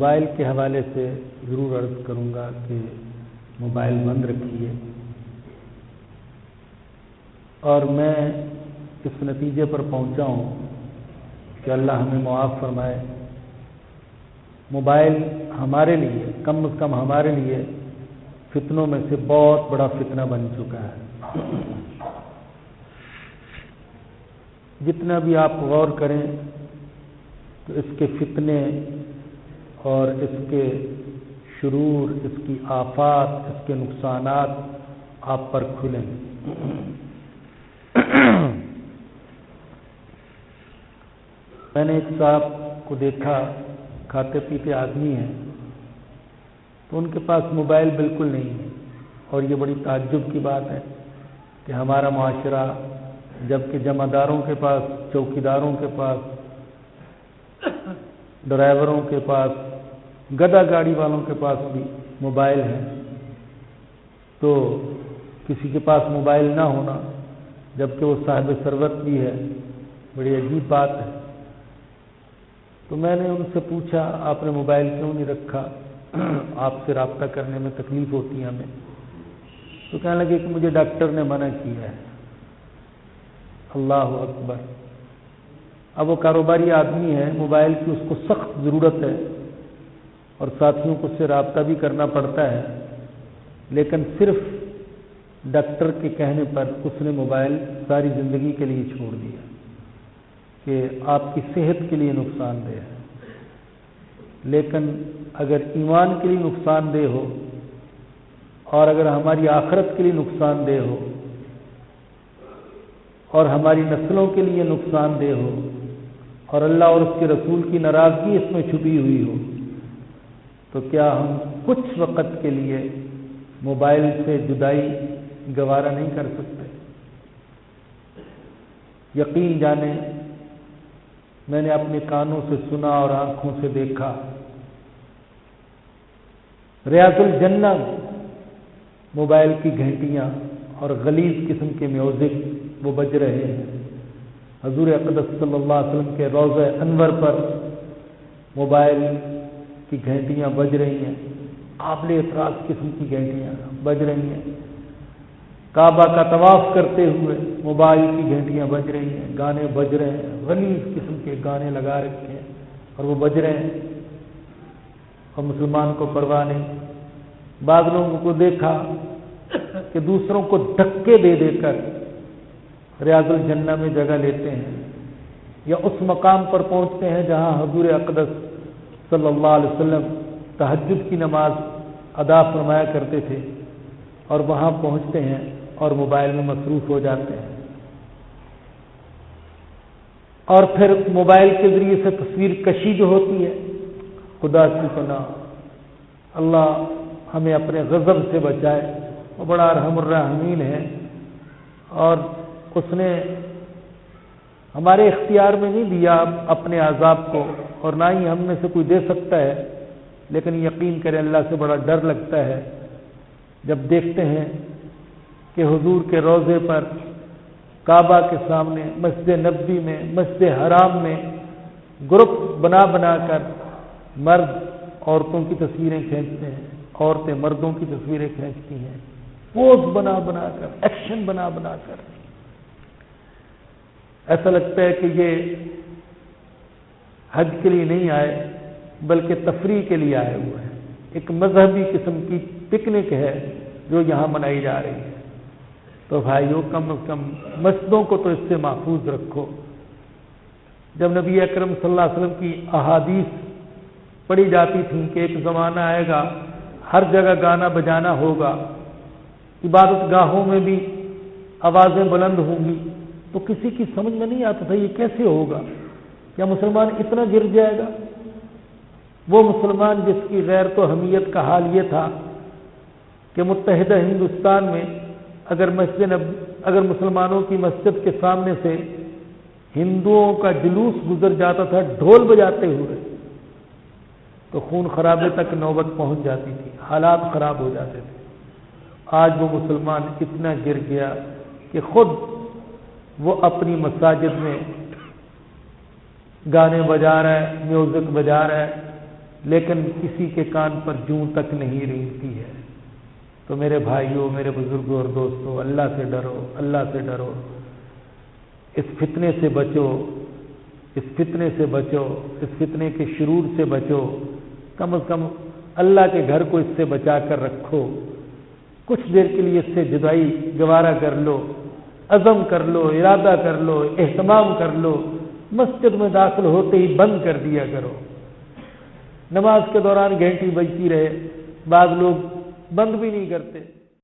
Mobile کے حوالے سے ضرور عرض کروں گا کہ موبائل بند رکھیے، اور میں اس نتیجے پر پہنچا ہوں کہ اللہ ہمیں معاف فرمائے، موبائل ہمارے لیے کم از کم ہمارے لیے فتنوں میں سے بہت بڑا فتنہ بن چکا ہے۔ جتنا بھی آپ غور کریں تو اس کے فتنے اور اس کے شرور، اس کی آفات، اس کے نقصانات آپ پر کھلیں۔ میں نے ایک صاحب کو دیکھا، کھاتے پیتے آدمی ہیں، تو ان کے پاس موبائل بالکل نہیں ہے، اور یہ بڑی تعجب کی بات ہے کہ ہمارا معاشرہ جبکہ جمعداروں کے پاس، چوکیداروں کے پاس، ڈرائیوروں کے پاس، گدا گاڑی والوں کے پاس بھی موبائل ہے، تو کسی کے پاس موبائل نہ ہونا جبکہ وہ صاحب ثروت بھی ہے، بڑی عجیب بات ہے۔ تو میں نے ان سے پوچھا آپ نے موبائل کیوں نہیں رکھا، آپ سے رابطہ کرنے میں تکلیف ہوتی ہے ہمیں؟ تو کہنے لگے کہ مجھے ڈاکٹر نے منع کیا ہے۔ اللہ اکبر! اب وہ کاروباری آدمی ہے، موبائل کی اس کو سخت ضرورت ہے اور ساتھیوں کو اس سے رابطہ بھی کرنا پڑتا ہے، لیکن صرف ڈاکٹر کے کہنے پر اس نے موبائل ساری زندگی کے لیے چھوڑ دیا کہ آپ کی صحت کے لیے نقصان دہ ہے۔ لیکن اگر ایمان کے لیے نقصان دہ ہو اور اگر ہماری آخرت کے لیے نقصان دہ ہو اور ہماری نسلوں کے لیے نقصان دہ ہو اور اللہ اور اس کے رسول کی ناراضگی اس میں چھپی ہوئی ہو، تو کیا ہم کچھ وقت کے لیے موبائل سے جدائی گوارا نہیں کر سکتے؟ یقین جانیں، میں نے اپنے کانوں سے سنا اور آنکھوں سے دیکھا، ریاض الجنہ موبائل کی گھنٹیاں اور غلیظ قسم کے میوزک وہ بج رہے ہیں۔ حضور اقدس صلی اللہ علیہ وسلم کے روضہ انور پر موبائل کی گھنٹیاں بج رہی ہیں، قابل اعتراض قسم کی گھنٹیاں بج رہی ہیں۔ کعبہ کا طواف کرتے ہوئے موبائل کی گھنٹیاں بج رہی ہیں، گانے بج رہے ہیں، غلیظ قسم کے گانے لگا رکھے ہیں اور وہ بج رہے ہیں اور مسلمان کو پرواہ نہیں۔ بعض لوگوں کو دیکھا کہ دوسروں کو دھکے دے دے کر ریاض الجنہ میں جگہ لیتے ہیں یا اس مقام پر پہنچتے ہیں جہاں حضور اقدس صلی اللہ علیہ وسلم تہجد کی نماز ادا فرمایا کرتے تھے، اور وہاں پہنچتے ہیں اور موبائل میں مصروف ہو جاتے ہیں، اور پھر موبائل کے ذریعے سے تصویر کشی جو ہوتی ہے، خدا کی پناہ، اللہ ہمیں اپنے غضب سے بچائے، وہ بڑا ارحم الراحمین ہے، اور اس نے ہمارے اختیار میں نہیں دیا اپنے عذاب کو، اور نہ ہی ہم میں سے کوئی دے سکتا ہے، لیکن یقین کریں اللہ سے بڑا ڈر لگتا ہے جب دیکھتے ہیں کہ حضور کے روضے پر، کعبہ کے سامنے، مسجد نبوی میں، مسجد حرام میں گروپ بنا بنا کر مرد عورتوں کی تصویریں کھینچتے ہیں، عورتیں مردوں کی تصویریں کھینچتی ہیں، پوز بنا بنا کر، ایکشن بنا بنا کر۔ ایسا لگتا ہے کہ یہ حج کے لیے نہیں آئے بلکہ تفریح کے لیے آئے ہوئے ہیں، ایک مذہبی قسم کی پکنک ہے جو یہاں منائی جا رہی ہے۔ تو بھائیو، کم از کم مسجدوں کو تو اس سے محفوظ رکھو۔ جب نبی اکرم صلی اللہ علیہ وسلم کی احادیث پڑھی جاتی تھیں کہ ایک زمانہ آئے گا ہر جگہ گانا بجانا ہوگا، عبادت گاہوں میں بھی آوازیں بلند ہوں گی، تو کسی کی سمجھ میں نہیں آتا تھا یہ کیسے ہوگا، کیا مسلمان اتنا گر جائے گا؟ وہ مسلمان جس کی غیرت و حمیت کا حال یہ تھا کہ متحدہ ہندوستان میں اگر مسلمانوں کی مسجد کے سامنے سے ہندوؤں کا جلوس گزر جاتا تھا ڈھول بجاتے ہوئے، تو خون خرابے تک نوبت پہنچ جاتی تھی، حالات خراب ہو جاتے تھے۔ آج وہ مسلمان اتنا گر گیا کہ خود وہ اپنی مساجد میں گانے بجا رہا ہے، میوزک بجا رہا ہے، لیکن کسی کے کان پر جوں تک نہیں رینگتی ہے۔ تو میرے بھائیوں، میرے بزرگوں اور دوستوں، اللہ سے ڈرو، اللہ سے ڈرو، اس فتنے سے بچو، اس فتنے سے بچو، اس فتنے کے شرور سے بچو، کم از کم اللہ کے گھر کو اس سے بچا کر رکھو، کچھ دیر کے لیے اس سے جدائی گوارا کر لو، عزم کر لو، ارادہ کر لو، اہتمام کر لو، مسجد میں داخل ہوتے ہی بند کر دیا کرو۔ نماز کے دوران گھنٹی بجتی رہے، بعض لوگ بند بھی نہیں کرتے۔